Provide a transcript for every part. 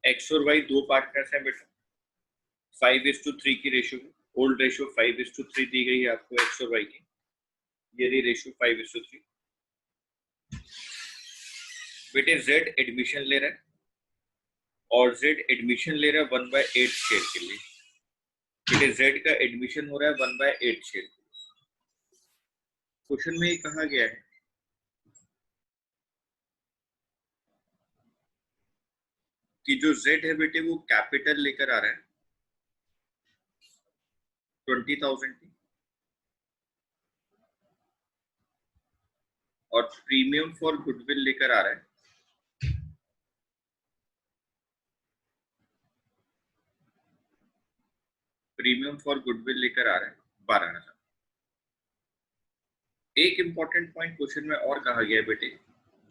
X और Y दो partners हैं बेटा, 5:3 की रेशियो में। ओल्ड रेशियो 5:3 दी गई है आपको एक्स और वाई की, ये रही रेशियो 5:3। बेटे जेड एडमिशन ले रहा है और जेड एडमिशन ले रहा है 1/8 शेयर के लिए। बेटे जेड का एडमिशन हो रहा है 1/8 शेयर। क्वेश्चन में ये कहा गया है कि जो जेड है बेटे वो कैपिटल लेकर आ रहा है 20,000 की, और प्रीमियम फॉर गुडविल लेकर आ रहा है लेकर आ रहा है 12,000। एक इंपॉर्टेंट पॉइंट क्वेश्चन में और कहा गया है बेटे,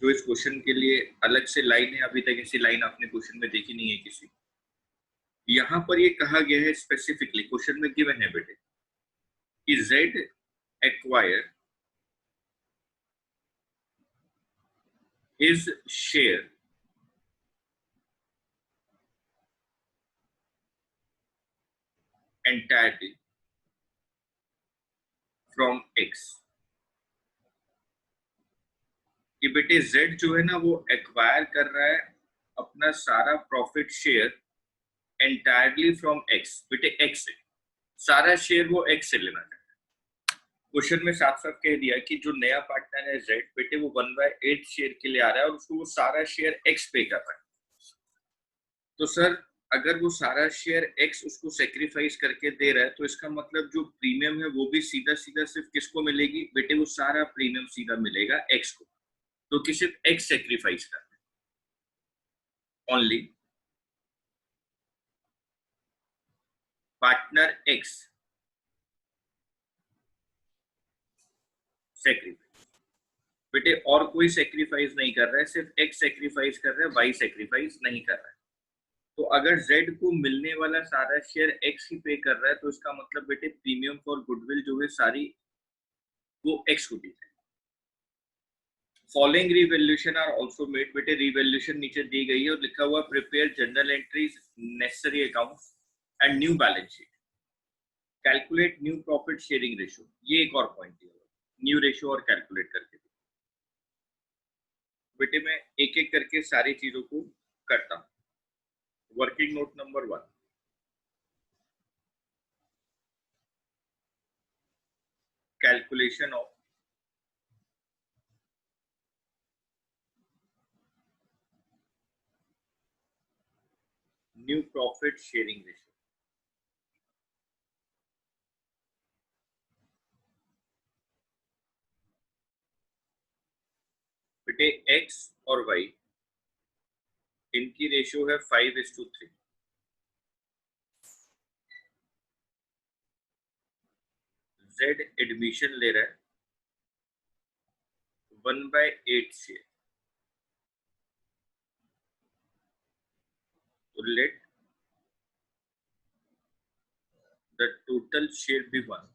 जो इस क्वेश्चन के लिए अलग से लाइन है, अभी तक ऐसी लाइन आपने क्वेश्चन में देखी नहीं है किसी। यहां पर ये कहा गया है स्पेसिफिकली, क्वेश्चन में गिवन है बेटे कि Z acquire his share entirely from X। कि बेटे Z जो है ना वो एक्वायर कर रहा है अपना सारा profit share entirely from X। बेटे X से सारा शेयर वो X से लेना चाहता है। क्वेश्चन में साफ साफ कह दिया कि जो नया पार्टनर है Z, बेटे वो 1/8 शेयर के लिए आ रहा है और उसको वो सारा शेयर X पे कर रहा है। तो सर अगर वो सारा शेयर X उसको सेक्रीफाइस करके दे रहा है तो इसका मतलब जो प्रीमियम है वो भी सीधा सीधा सिर्फ किसको मिलेगी? बेटे वो सारा प्रीमियम सीधा मिलेगा X को। तो कि सिर्फ X सेक्रीफाइस करना है। Only partner X sacrifice. बेटे और कोई सेक्रीफाइस नहीं कर रहा है, सिर्फ X सेक्रीफाइस कर रहा है, Y सेक्रीफाइस नहीं कर रहा है। तो अगर Z को मिलने वाला सारा शेयर X ही पे कर रहा है तो इसका मतलब बेटे प्रीमियम फॉर गुडविल जो है सारी वो X को दी है। Following revaluation are also made. बेटे रिवैल्यूएशन नीचे दी गई है और लिखा हुआ prepare journal entries, necessary accounts and new balance sheet, calculate new profit sharing ratio. ये एक और पॉइंट दिया हुआ, न्यू रेशियो और कैलकुलेट करके। बेटे मैं एक एक करके सारी चीजों को करता हूं। Working note number 1, calculation of new profit sharing ratio. बेटे X और Y इनकी रेशियो है 5:3। Z एडमिशन ले रहा है 1/8 शेयर। तो let the total share be 1।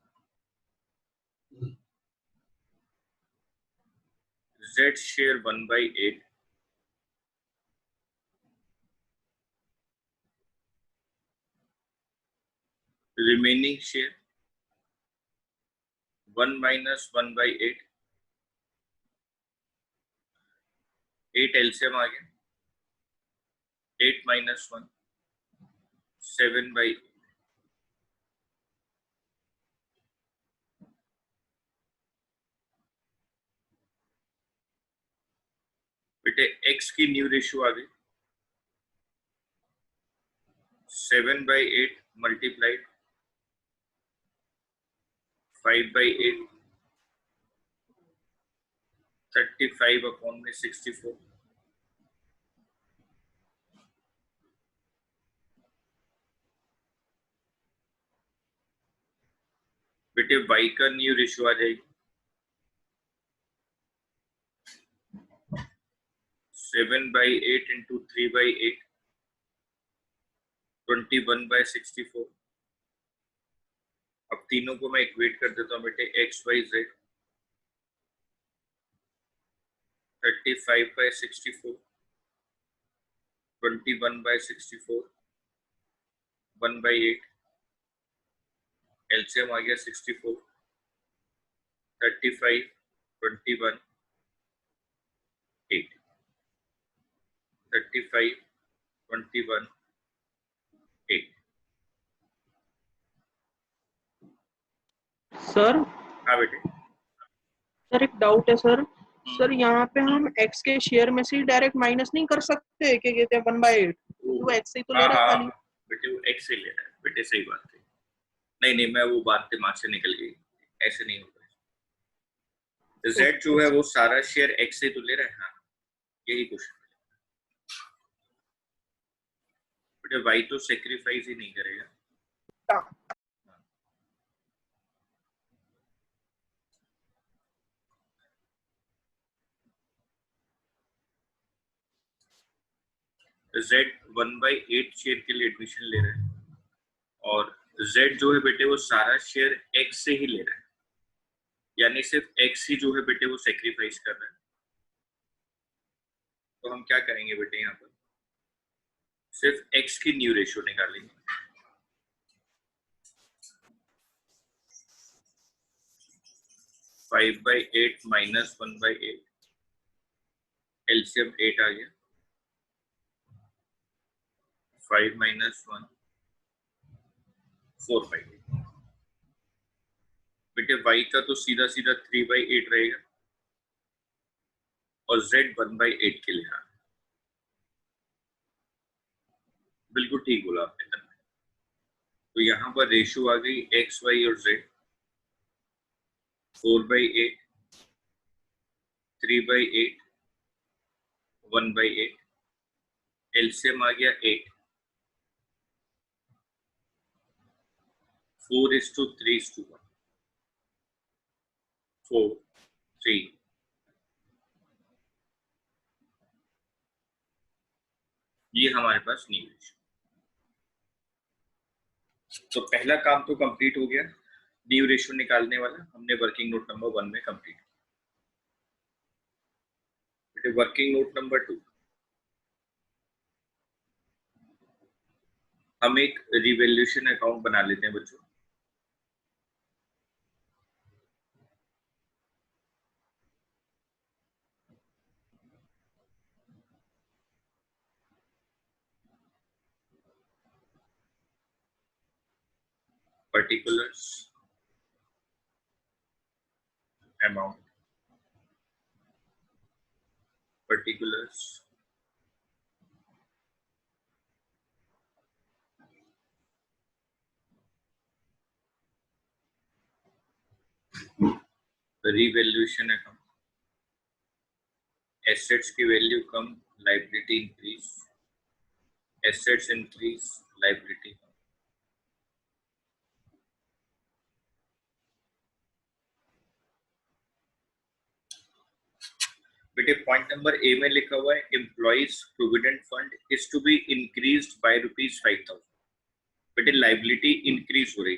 Z share 1/8, remaining share 1 minus 1/8, 8 LCM आ गया, 8 minus 1 7/8। बेटे X की न्यू रेशियो आ गई 7/8 मल्टीप्लाइड 5/8, 35 अपॉन में 64। बेटे Y का न्यू रेशियो आ जाएगी 7/8 इंटू 3/8, 21/64। अब तीनों को मैं इक्वेट कर देता हूँ बेटे, XYZ 35/64 21/64, 1/8, एलसीएम आ गया 64, 35, 21, 8, 35, 21, 8। सर हाँ बेटे। सर एक डाउट है सर। सर यहाँ पे हम x के शेयर में से डायरेक्ट माइनस नहीं कर सकते, क्या कहते हैं 1/8, वो x से ही तो ले रहा है खाली। बेटे वो x से ले रहा है बेटे, सही बात है। नहीं मैं वो बात दिमाग से निकल गई, ऐसे नहीं होगा। Z जो है वो सारा शेयर x से तो ले रहा है। हाँ यही क्वेश्चन बेटे, y तो सेक्रीफाइस ही नहीं करेगा। Z 1/8 शेयर के लिए एडमिशन ले रहा है और Z जो है बेटे वो सारा शेयर X से ही ले रहा है, यानी सिर्फ X ही जो है बेटे वो सेक्रीफाइस कर रहा है। तो हम क्या करेंगे बेटे, यहाँ पर सिर्फ X की न्यू रेशियो निकालेंगे। (5/8 - 1/8), एलसीएम 8 आ गया। 5 - 1, 4/8। बेटे y का तो सीधा सीधा 3/8 रहेगा और z 1/8 के लिए। हाँ बिल्कुल ठीक बोला आपने। तो यहाँ पर रेशियो आ गई x, y और z। 4/8, 3/8, 1/8, एलसीएम आ गया 8। 4:3:1, 4, 3। ये हमारे पास न्यू रेशियो। तो पहला काम तो कंप्लीट हो गया, न्यू रेशियो निकालने वाला हमने वर्किंग नोट नंबर 1 में कंप्लीट किया। वर्किंग नोट नंबर 2, हम एक रिवैल्यूएशन अकाउंट बना लेते हैं बच्चों। Particulars, amount, particulars, revaluation account, assets की वैल्यू कम, liability increase, assets increase, liability कम। बेटे पॉइंट नंबर ए में लिखा हुआ है employees provident fund is to be increased by ₹5,000। बेटे लाइबिलिटी इंक्रीज हो रही,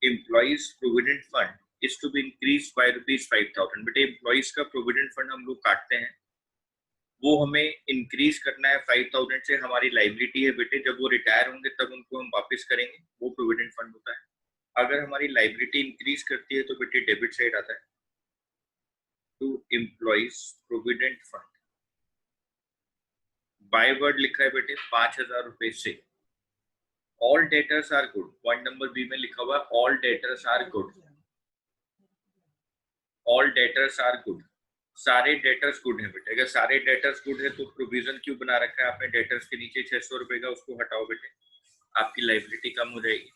employees provident fund is to be increased by ₹5,000। बेटे एम्प्लॉइज का प्रोविडेंट फंड हम लोग काटते हैं, वो हमें इंक्रीज करना है 5,000 से। हमारी लाइबिलिटी है बेटे, जब वो रिटायर होंगे तब उनको हम वापस करेंगे, वो प्रोविडेंट फंड होता है। अगर हमारी लाइबिलिटी इंक्रीज करती है तो बेटे डेबिट साइड आता है, to employees provident fund. By word लिखा है बेटे 5,000 रुपए से। All debtors are good, point number B में लिखा हुआ है all debtors are good, all debtors are good, सारे डेटर्स गुड है बेटे। अगर सारे डेटर्स गुड है तो प्रोविजन क्यों बना रखा है आपने डेटर्स के नीचे 600 रुपए का, उसको हटाओ बेटे, आपकी लाइबिलिटी कम हो जाएगी।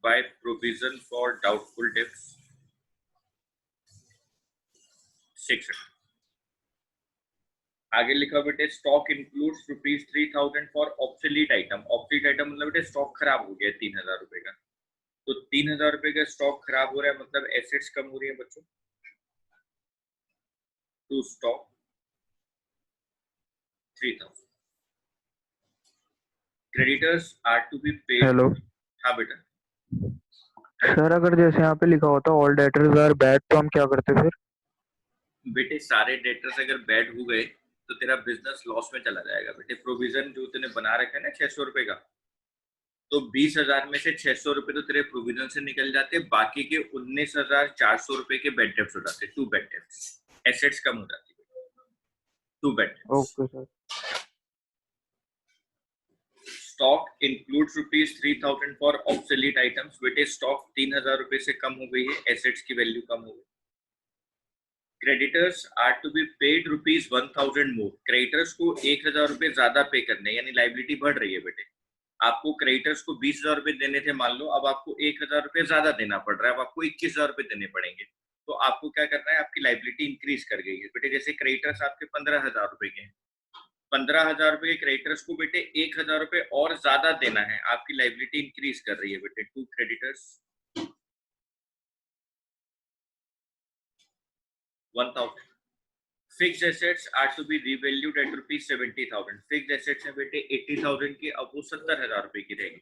By provision for doubtful debts 600। आगे लिखा बेटे stock includes ₹3,000 for obsolete item. Obsolete item मतलब बेटे स्टॉक खराब हो गया 3,000 रुपए का, तो 3,000 रुपए का स्टॉक खराब हो रहा है मतलब एसेट्स कम हो रही है बच्चों। To stock 3,000। Creditors are to be paid. Hello हाँ बेटा। सर, अगर जैसे यहाँ पे लिखा होता ऑल डेटर्स आर बैड तो हम क्या करते फिर? बेटे सारे डेटर्स अगर बैड हो गए तो तेरा बिजनेस लॉस में चला जाएगा बेटे। प्रोविजन जो तूने बना रखा है ना 600 रुपए का, तो 20,000 में से 600 रुपए तो तेरे प्रोविजन से निकल जाते, बाकी के 19,400 रुपए के बेड डेप्ट हो जाते, 2 बेड डेप्ट, एसेट्स कम हो जाती है, 2 बेड डेप्ट। Okay sir. Stock includes ₹3,000 for obsolete items. बेटे स्टॉक 3,000 रुपए से कम हो गई है, एसेट्स की वैल्यू कम हो गई। Creditors are to be paid ₹1,000 more. Creditors को 1,000 रुपए ज्यादा पे करने, यानी लाइबिलिटी बढ़ रही है बेटे। आपको क्रेडिटर्स को 20,000 रुपए देने थे मान लो, अब आपको 1,000 रुपए ज्यादा देना पड़ रहा है, अब आपको 21,000 रुपए देने पड़ेंगे। तो आपको क्या करना है, आपकी लाइबिलिटी इंक्रीज कर गई है बेटे। जैसे क्रेडिटर्स आपके 15,000 रुपए के हैं, 15,000 रुपए के क्रेडिटर्स को बेटे 1,000 रुपए और ज्यादा देना है, आपकी लाइबिलिटी इंक्रीज कर रही है बेटे। 2 creditors 1,000। Fixed assets are to be revalued at ₹70,000। Fixed assets है बेटे 80,000 की, अब वो 70,000 रुपए की रहेगी।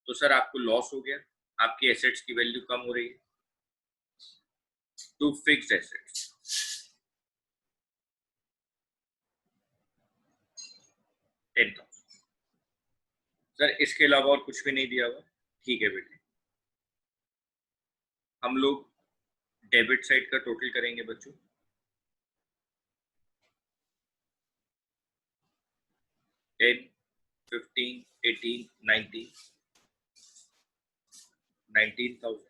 तो सर आपको लॉस हो गया, आपकी एसेट्स की वैल्यू कम हो रही है। To fixed assets 10,000। सर इसके अलावा और कुछ भी नहीं दिया हुआ, ठीक है बेटे। हम लोग डेबिट साइड का टोटल करेंगे बच्चों। 10, 15, 18, 19, 19,000,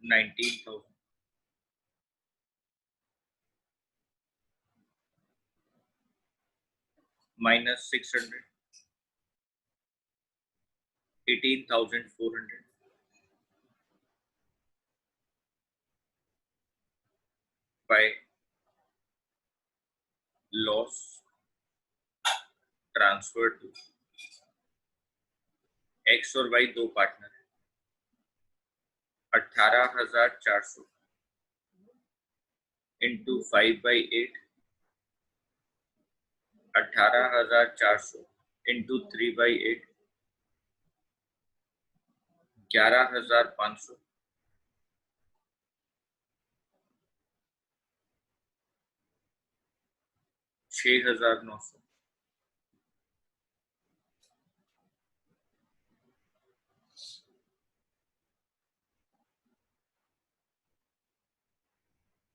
19,000 minus 600, 18,400 by loss transfer to X और Y दो पार्टनर है, 18,400 इंटू 5/8, 18,400 इंटू 3/8, 11,500 6,900।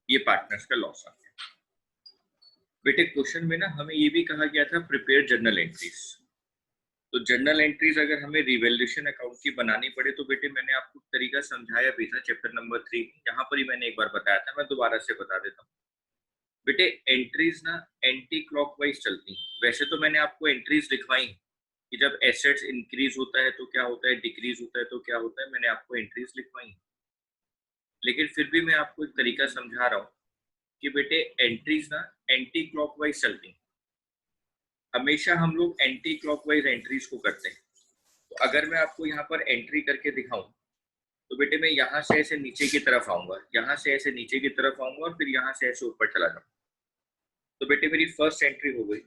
ये पार्टनर्स का लॉस आ गया बेटे। क्वेश्चन में ना हमें ये भी कहा गया था प्रिपेयर जर्नल एंट्रीज। तो जर्नल एंट्रीज अगर हमें रिवैल्यूएशन अकाउंट की बनानी पड़े तो बेटे मैंने आपको तरीका समझाया भी था चैप्टर नंबर 3, यहाँ पर ही मैंने एक बार बताया था, मैं दोबारा से बता देता हूँ बेटे। एंट्रीज ना एंटी क्लॉकवाइज चलती हैं। वैसे तो मैंने आपको एंट्रीज लिखवाई कि जब एसेट्स इंक्रीज होता है तो क्या होता है, डिक्रीज होता है तो क्या होता है, मैंने आपको एंट्रीज लिखवाई। लेकिन फिर भी मैं आपको एक तरीका समझा रहा हूँ कि बेटे एंट्रीज ना एंटी क्लॉकवाइज चलती हैं। हमेशा हम लोग एंटी क्लॉकवाइज एंट्रीज को करते हैं। तो अगर मैं आपको यहाँ पर एंट्री करके दिखाऊं तो बेटे मैं यहाँ से ऐसे नीचे की तरफ आऊंगा, यहाँ से ऐसे नीचे की तरफ आऊंगा और फिर यहाँ से ऐसे ऊपर चला जाऊंगा। तो बेटे मेरी फर्स्ट एंट्री हो गई,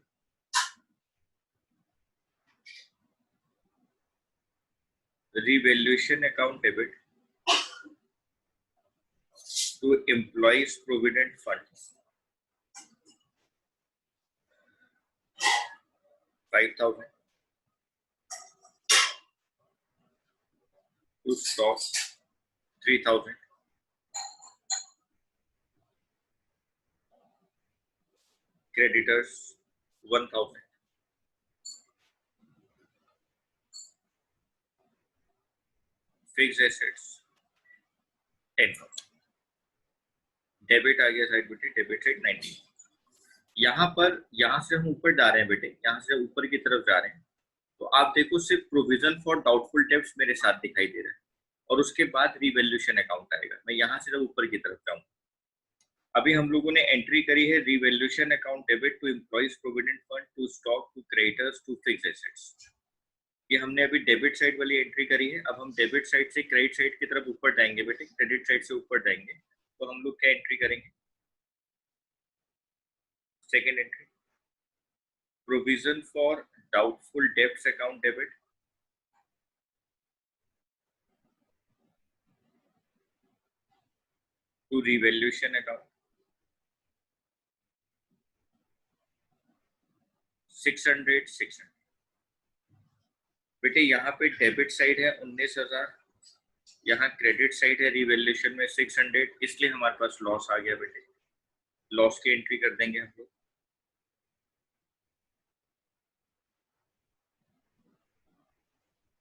revaluation account debit to employees provident fund 5,000, to stock 3,000, creditors 1,000, fixed assets 10,000। Debit आ गया साइड बेटे, डेबिट साइड 19। यहाँ पर यहाँ से हम ऊपर जा रहे हैं बेटे, यहाँ से ऊपर की तरफ जा रहे हैं। तो आप देखो सिर्फ प्रोविजन फॉर डाउटफुल डेब्ट्स मेरे साथ दिखाई दे रहा है और उसके बाद रिवैल्यूएशन अकाउंट आएगा। मैं यहाँ से जब ऊपर की तरफ जाऊँ, अभी हम लोगों ने एंट्री करी है revaluation account debit to employees provident fund to stock to creditors to fixed assets. ये हमने अभी डेबिट साइड वाली एंट्री करी है। अब हम डेबिट साइड से क्रेडिट साइड की तरफ ऊपर जाएंगे बेटे, क्रेडिट साइड से ऊपर जाएंगे तो हम लोग क्या एंट्री करेंगे, second entry, provision for doubtful debts account debit to revaluation account 600। बेटे यहाँ पे डेबिट साइड है 19,000, यहाँ क्रेडिट साइड है रिवैल्यूएशन में 600, इसलिए हमारे पास लॉस आ गया बेटे। लॉस की एंट्री कर देंगे हम लोग।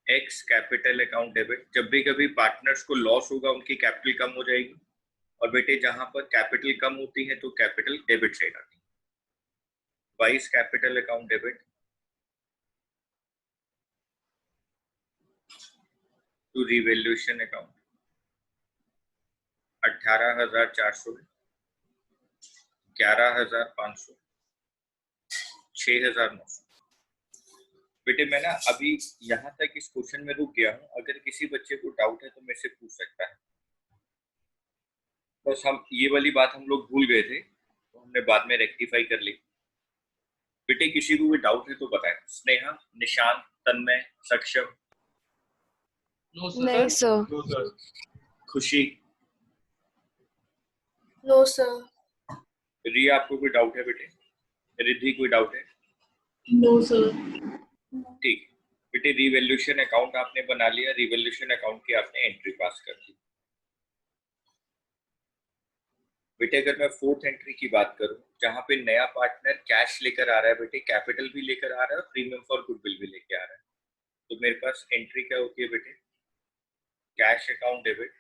एक्स कैपिटल अकाउंट डेबिट, जब भी कभी पार्टनर्स को लॉस होगा उनकी कैपिटल कम हो जाएगी, और बेटे जहां पर कैपिटल कम होती है तो कैपिटल डेबिट साइड आती है। Y's capital account debit to revaluation account 18,400, 11,500, 6,900। बेटे मैं ना अभी यहाँ तक इस क्वेश्चन में रुक गया हूँ, अगर किसी बच्चे को डाउट है तो मेरे से पूछ सकता है। बस हम ये वाली बात हम लोग भूल गए थे, तो हमने बाद में रेक्टिफाई कर ली। बेटे किसी को भी डाउट है तो बताएं। स्नेहा, निशान, तन्मय, सक्षम, नहीं सर। खुशी, नो सर। रिया, आपको कोई डाउट है बेटे? रिद्धि, कोई डाउट है? No sir. ठीक बेटे, रिवैल्यूएशन अकाउंट आपने बना लिया, रिवैल्यूएशन अकाउंट की आपने एंट्री पास कर दी। बेटे अगर मैं फोर्थ एंट्री की बात करूं, जहां पे नया पार्टनर कैश लेकर आ रहा है बेटे, कैपिटल भी लेकर आ रहा है और प्रीमियम फॉर गुडविल भी लेकर आ रहा है, तो मेरे पास एंट्री क्या होती है बेटे? Cash account debit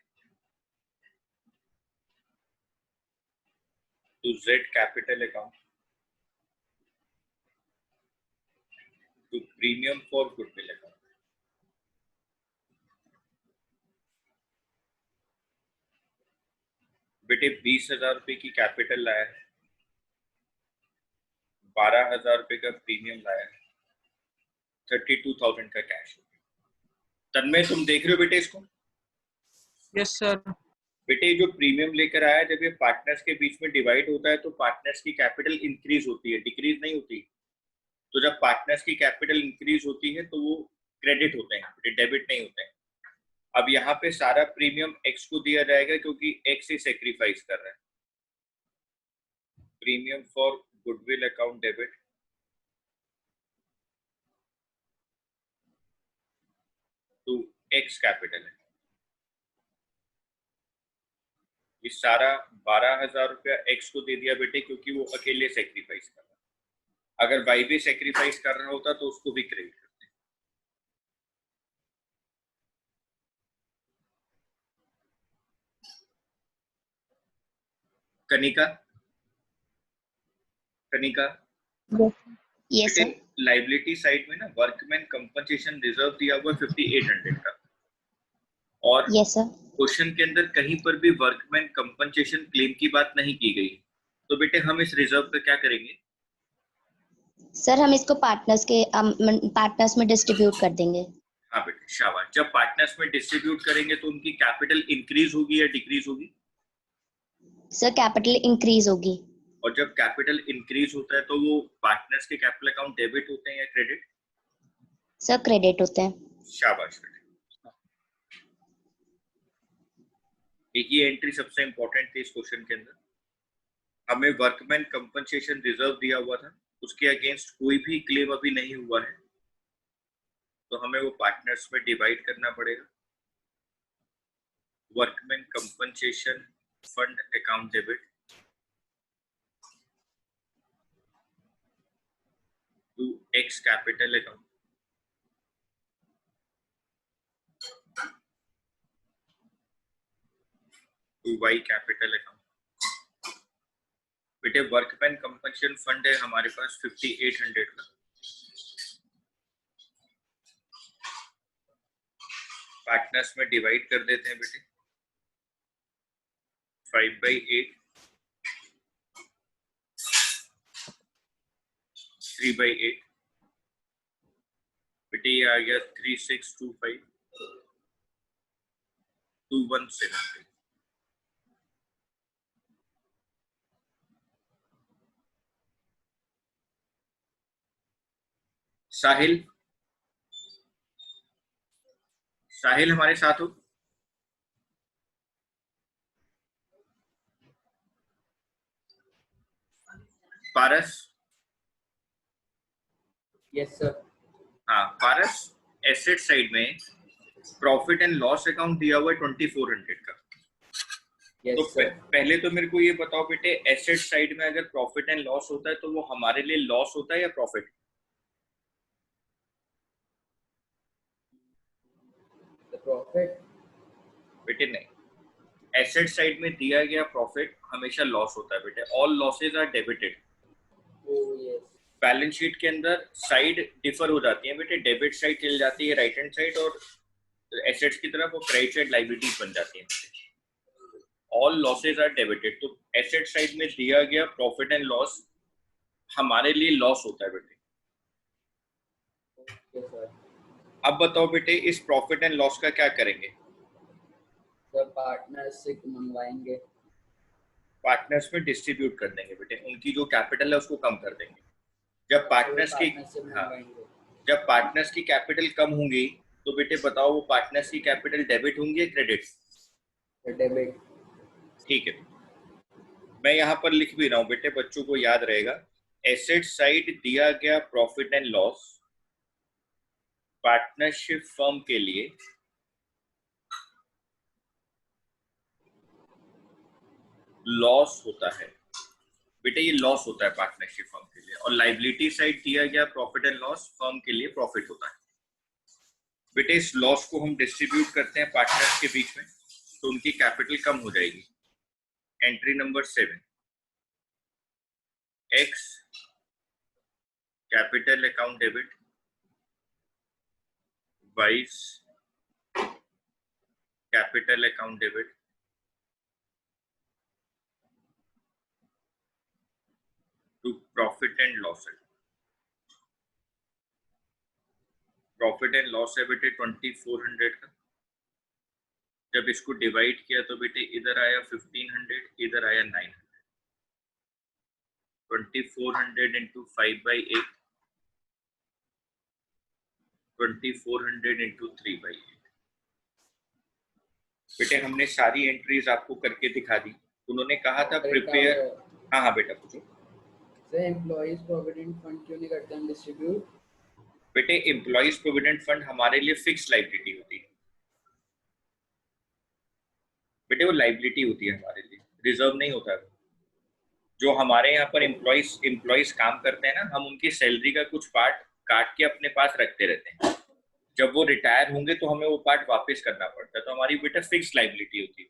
to Z capital account to premium for goodwill account. बेटे 20,000 रुपए की कैपिटल लाया है, 12,000 रुपए का प्रीमियम लाया है, 32,000 का कैश। तन्मय तुम देख रहे हो बेटे इसको? Yes sir. बेटे जो प्रीमियम लेकर आया, जब ये पार्टनर्स के बीच में डिवाइड होता है तो पार्टनर्स की कैपिटल इंक्रीज होती है, डिक्रीज नहीं होती। तो जब पार्टनर्स की कैपिटल इंक्रीज होती है तो वो क्रेडिट होते हैं, डेबिट नहीं होते हैं। अब यहाँ पे सारा प्रीमियम एक्स को दिया जाएगा क्योंकि एक्स ही सेक्रीफाइस कर रहा है। Premium for goodwill account debit to X capital है। ये सारा 12,000 रुपया एक्स को दे दिया बेटे, क्योंकि वो अकेले सेक्रीफाइस कर रहा है। अगर वाई भी सेक्रीफाइस कर रहा होता तो उसको भी क्रेडिट करते। कनिका, कनिका यस बेटे सर। लाइबिलिटी साइड में ना वर्कमैन कंपनसेशन रिजर्व दिया हुआ 5800 का, और यस सर। क्वेश्चन के अंदर कहीं पर भी वर्कमैन कंपनसेशन क्लेम की बात नहीं की गई। तो बेटे हम इस रिजर्व का क्या करेंगे? सर हम इसको पार्टनर्स में डिस्ट्रीब्यूट कर देंगे। हाँ बेटे शाबाश। जब पार्टनर्स में डिस्ट्रीब्यूट करेंगे तो उनकी कैपिटल इंक्रीज होगी या डिक्रीज होगी? सर कैपिटल इंक्रीज होगी। और जब कैपिटल इंक्रीज होता है तो वो पार्टनर्स के कैपिटल अकाउंट डेबिट होते हैं या क्रेडिट? सर क्रेडिट होते हैं। शाबाश बेटे। एक ही एंट्री सबसे इंपॉर्टेंट थी इस क्वेश्चन के अंदर। हमें वर्कमैन कंपनसेशन रिजर्व दिया हुआ था, उसके अगेंस्ट कोई भी क्लेम अभी नहीं हुआ है, तो हमें वो पार्टनर्स में डिवाइड करना पड़ेगा। Workman compensation fund account debit to X capital account to Y capital account. बेटे वर्कमैन कंपनसेशन फंड है हमारे पास 5800 का, पार्टनर्स में डिवाइड कर देते हैं बेटे 5/8, 3/8। बेटे ये आ गया 3625 2173। साहिल, साहिल हमारे साथ हो? पारस, यस सर। हाँ पारस, एसेट साइड में प्रॉफिट एंड लॉस अकाउंट दिया हुआ है 2400 का। यस तो सर। पहले तो मेरे को ये बताओ बेटे, एसेट साइड में अगर प्रॉफिट एंड लॉस होता है तो वो हमारे लिए लॉस होता है या प्रॉफिट? प्रॉफिट। बेटे नहीं, एसेट साइड में दिया गया प्रॉफिट हमेशा लॉस होता है बेटे। All losses are debited. Oh yes. Balance sheet के अंदर साइड डिफर हो जाती है बेटे, डेबिट साइड चल जाती है राइट हैंड साइड, और एसेट्स की तरफ वो क्रेडिट साइड लायबिलिटीज बन जाती है। ऑल लॉसेज आर डेबिटेड, तो एसेट साइड में दिया गया प्रॉफिट एंड लॉस हमारे लिए लॉस होता है बेटे। Okay sir. अब बताओ बेटे, इस प्रॉफिट एंड लॉस का क्या करेंगे? सर पार्टनर से मंगवाएंगे। पार्टनर्स में डिस्ट्रीब्यूट कर देंगे बेटे, उनकी जो कैपिटल है उसको कम कर देंगे। जब पार्टनर्स की पार्टनर से हाँ, मंगवाएंगे। जब पार्टनर्स की कैपिटल कम होंगी तो बेटे बताओ वो पार्टनर्स की कैपिटल डेबिट होंगी या क्रेडिट? डेबिट। ठीक है, मैं यहाँ पर लिख भी रहा हूँ बेटे, बच्चों को याद रहेगा। एसेट साइड दिया गया profit and loss partnership firm के लिए लॉस होता है बेटे, ये लॉस होता है पार्टनरशिप फर्म के लिए। और लाइबिलिटी साइड दिया गया प्रॉफिट एंड लॉस फर्म के लिए प्रॉफिट होता है बेटे। इस लॉस को हम डिस्ट्रीब्यूट करते हैं पार्टनर्स के बीच में, तो उनकी कैपिटल कम हो जाएगी। Entry number 7, X capital account debit, Y's capital account debit, to profit and loss. Profit and loss है बेटे 2400 का। जब इसको डिवाइड किया तो बेटे इधर आया 1500, इधर आया 900। 2400 इंटू 5/8, 2400 इंटू 3/8। बेटे हमने सारी एंट्रीज आपको करके दिखा दी। उन्होंने कहा था प्रिपेयर। हाँ हाँ बेटा पूछो। सर एम्प्लॉइज प्रोविडेंट फंड क्यों नहीं करते हम डिस्ट्रीब्यूट? बेटे एम्प्लॉइज प्रोविडेंट फंड हमारे लिए फिक्स लाइबिलिटी होती है बेटे, वो लाइबिलिटी होती है हमारे लिए, रिजर्व नहीं होता है। जो हमारे यहाँ पर एम्प्लॉइज काम करते हैं ना, हम उनकी सैलरी का कुछ पार्ट काट के अपने पास रखते रहते हैं। जब वो रिटायर होंगे तो हमें वो पार्ट वापस करना पड़ता है, तो हमारी बेटा फिक्स लाइबिलिटी होती है।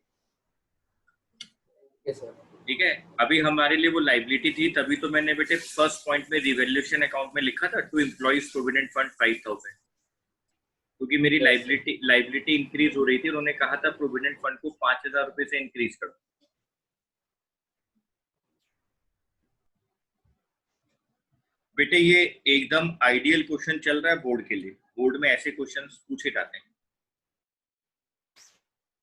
Yes sir. ठीक है, अभी हमारे लिए वो लाइबिलिटी थी, तभी तो मैंने बेटे फर्स्ट पॉइंट में रिवैल्यूएशन अकाउंट में लिखा था टू एम्प्लॉइज प्रोविडेंट फंड 5000, क्योंकि मेरी लाइबिलिटी इंक्रीज हो रही थी। उन्होंने कहा था प्रोविडेंट फंड को 5000 रुपए से इंक्रीज करो। बेटे ये एकदम आइडियल क्वेश्चन चल रहा है बोर्ड के लिए, बोर्ड में ऐसे क्वेश्चंस पूछे जाते हैं।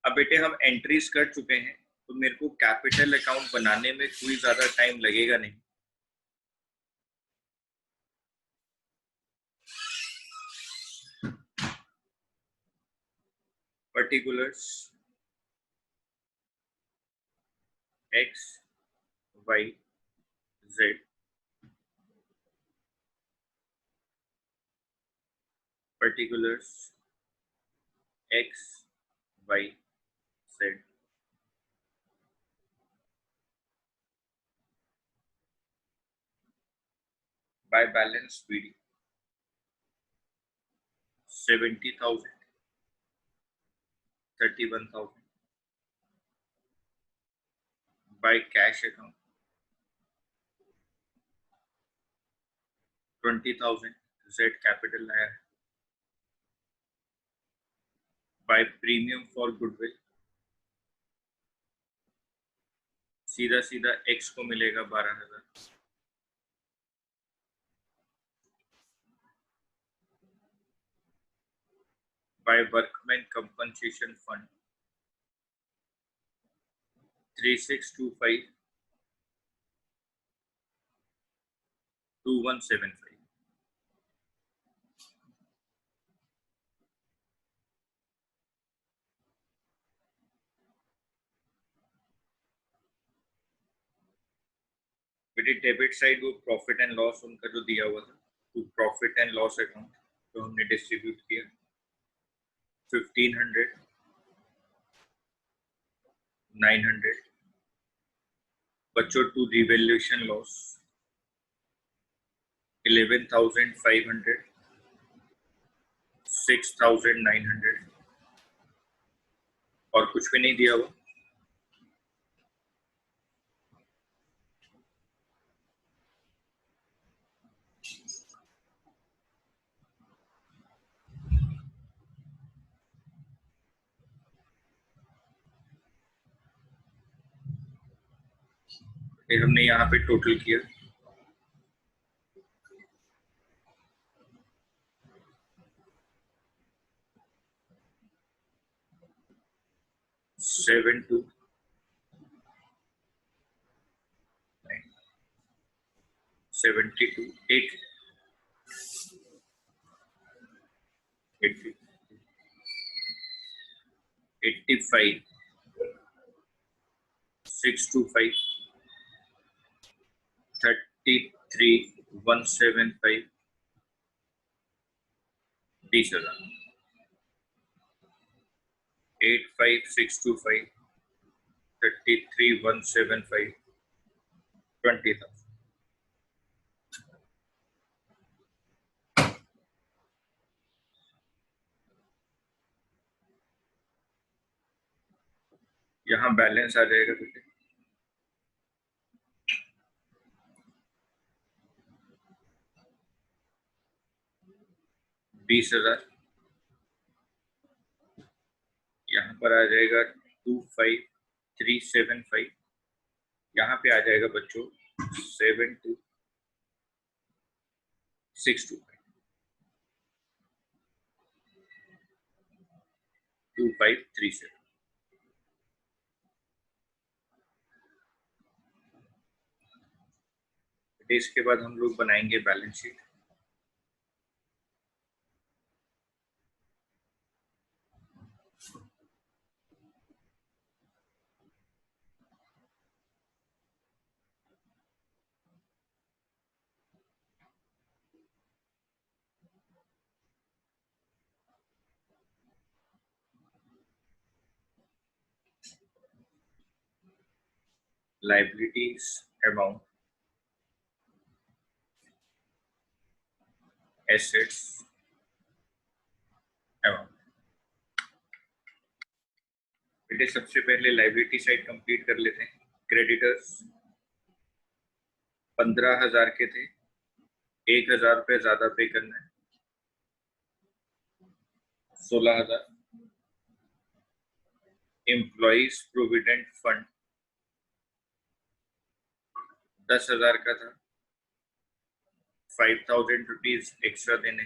अब बेटे हम एंट्रीज कर चुके हैं, तो मेरे को कैपिटल अकाउंट बनाने में कोई ज्यादा टाइम लगेगा नहीं। Particulars X Y Z, particulars x y z, by balance BD 70,000, 31,000, by cash account 20,000, Z capital लाया है, by premium for goodwill सीधा सीधा x को मिलेगा 12,000, by workman compensation fund 3625 2175। बेटे डेबिट साइड वो प्रॉफिट एंड लॉस उनका जो दिया हुआ था, तो प्रॉफिट एंड लॉस अकाउंट तो हमने डिस्ट्रीब्यूट किया 1500, 900 बच्चों टू रिवैल्यूएशन लॉस 11,500, 6,900 और कुछ भी नहीं दिया हुआ। फिर हमने यहाँ पे टोटल किया 7,2, 72, 8, 80, 85, 625, 33, 175, 20,000, 85,625, 33, 175, 20,000। यहाँ बैलेंस आ जाएगा बेटे 20,000, यहाँ पर आ जाएगा 25,375, यहाँ पे आ जाएगा बच्चों 7,2,625, 2537। इसके बाद हम लोग बनाएंगे balance sheet. Liabilities amount, assets amount। बेटे सबसे पहले लाइबिलिटी साइड कंप्लीट कर लेते हैं। क्रेडिटर्स 15,000 के थे, 1,000 रुपये ज्यादा पे करना है, 16,000। एम्प्लॉइज प्रोविडेंट फंड 10,000 का था, 5,000 रुपीज एक्स्ट्रा देने,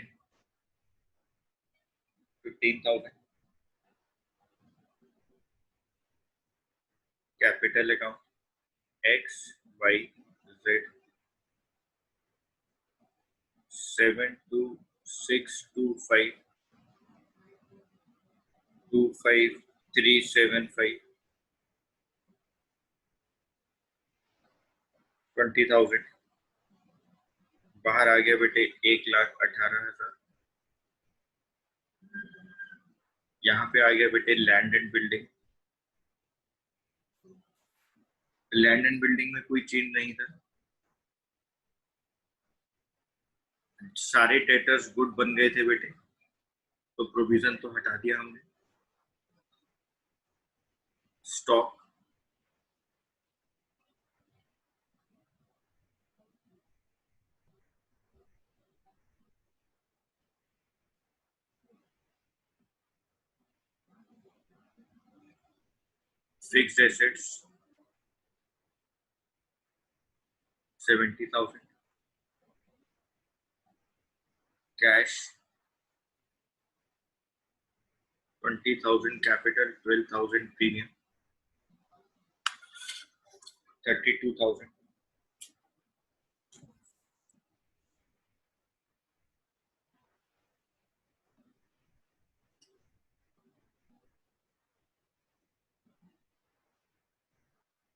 15,000। Capital account X, Y, Z 72625, 25,375, 20,000। बाहर आ गया बेटे 1,18,000। यहाँ पे आ गया बेटे land and building. Land and building में कोई चेंज नहीं था, सारे डेटर्स गुड बन गए थे बेटे, तो प्रोविजन तो हटा दिया हमने। Stock fixed assets 70,000, cash 20,000, capital 12,000, premium 32,000।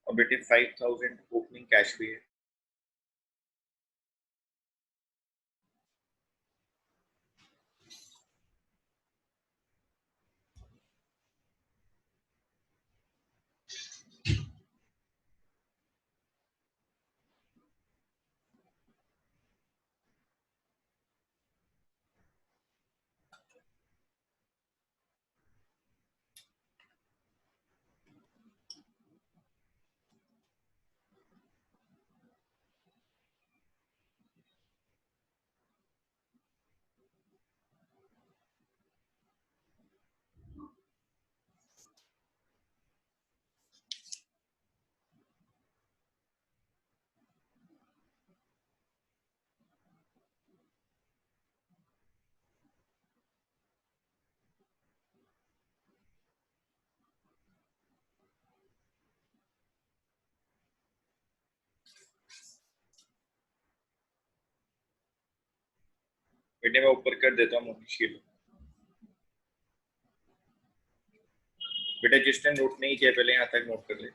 और बेटे 5,000 ओपनिंग कैश भी है। बेटे मैं ऊपर कर देता हूँ शीट। बेटा जिसने नोट नहीं किया पहले यहाँ तक नोट कर ले।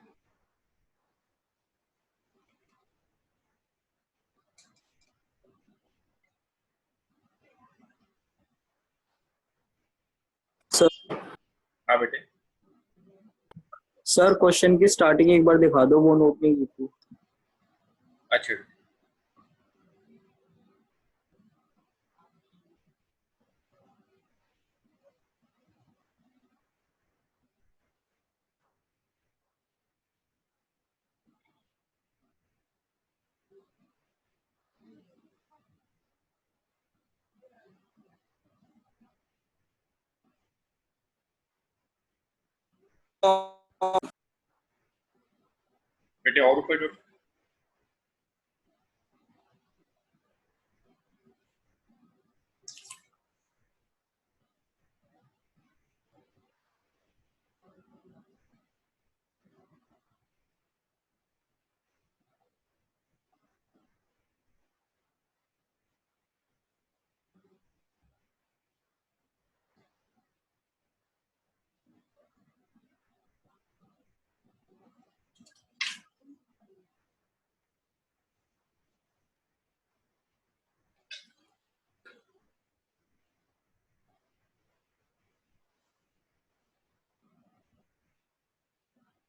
सर हाँ बेटे सर क्वेश्चन की स्टार्टिंग एक बार दिखा दो, वो नोट नहीं की थी। अच्छा बेटे और ऊपर जो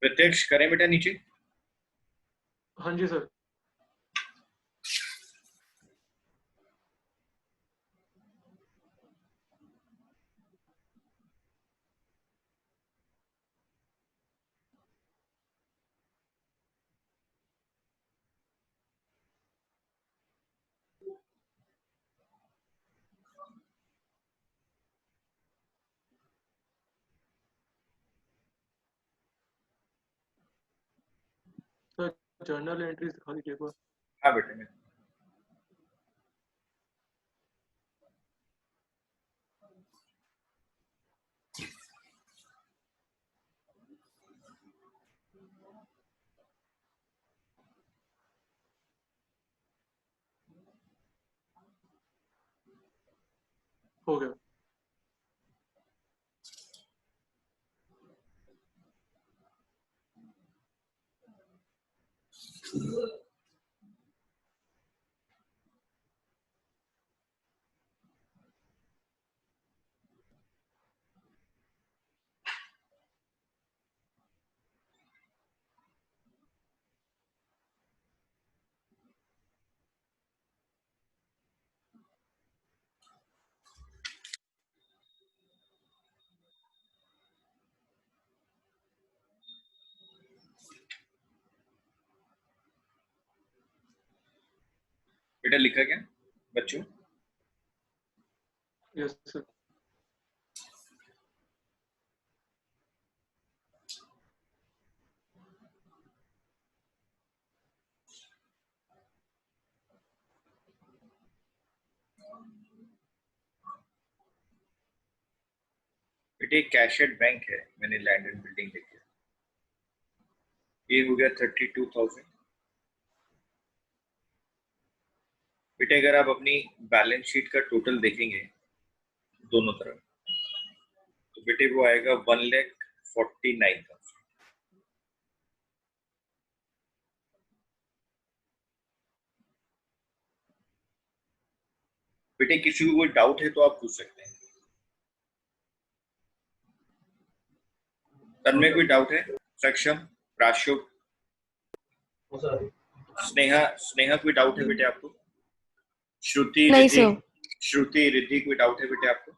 प्रत्यक्ष करें बेटा नीचे। हाँ जी सर। सर जर्नल एंट्रीज दिखा दीजिए एक बार। हाँ बेटे मैं हो गया। बेटा लिखा क्या बच्चों? Yes sir. बेटे कैश एट बैंक है, मैंने लैंड एंड बिल्डिंग देखी। ये हो गया 32,000। बेटे अगर आप अपनी बैलेंस शीट का टोटल देखेंगे दोनों तरफ तो बेटे वो आएगा 1,49,000। बेटे किसी को कोई डाउट है तो आप पूछ सकते हैं। तन्मय कोई डाउट है? सक्षम, राशुभ, स्नेहा, स्नेहा कोई डाउट है बेटे आपको? श्रुति, नहीं रिद्धि, सर। श्रुति, रिद्धि कोई डाउट है बेटे आपको?